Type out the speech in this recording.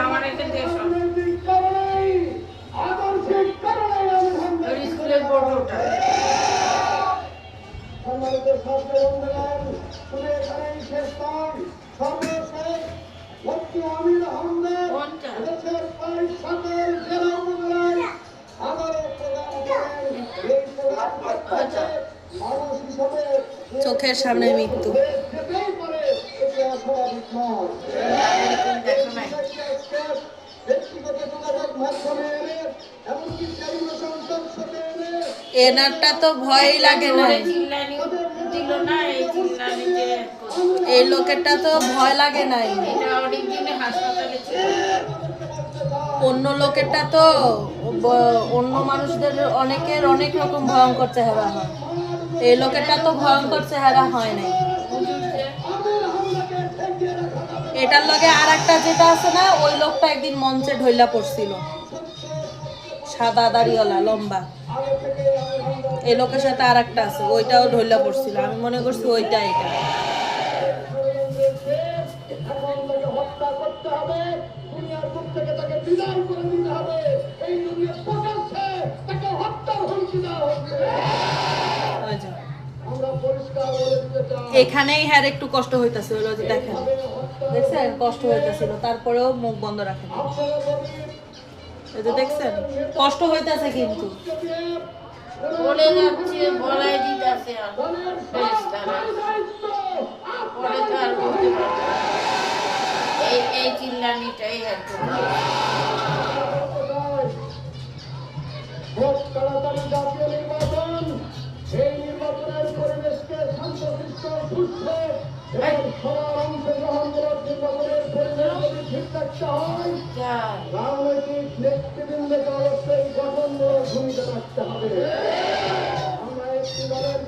আমার একটা দেশ স্কুলের বোর্ড ওটা চোখের সামনে মৃত্যু। এনারটা তো ভয়ই লাগে না, এই লোকেরটা তো ভয় লাগে নাই। অন্য লোকেরটা তো অন্য মানুষদের অনেকের অনেক রকম ভয়ঙ্কর চেহারা হয়, এই লোকেরটা তো ভয়ঙ্কর চেহারা হয় নাই। এটার লগে আর একটা যেটা আছে না, ওই লোকটা একদিন মঞ্চে ঢইলা পড়ছিল, সাদা দাড়িওয়ালা লম্বা, এই লোকের সাথে আর একটা আছে, ওইটাও ঢইলা পড়ছিল। আমি মনে করছি ওইটা এটা। এখানেই হ্যাঁ একটু কষ্ট হইতাছে, ওই যে দেখেন, দেখছেন কষ্ট হইতাছিল, তারপরেও মুখ বন্ধ রাখেন। এই যে দেখছেন কষ্ট হইতাছে, কিন্তু বলে যাচ্ছে, বলাই দিতেছে আর ফেরেশতারা পরে তো আর বলতে পারবে না। এই চিল্লানিটাই একদম রাজনৈতিক নেতৃবৃন্দকে অবশ্যই গঠনমূলক ভূমিকা রাখতে হবে। আমরা একটি দলের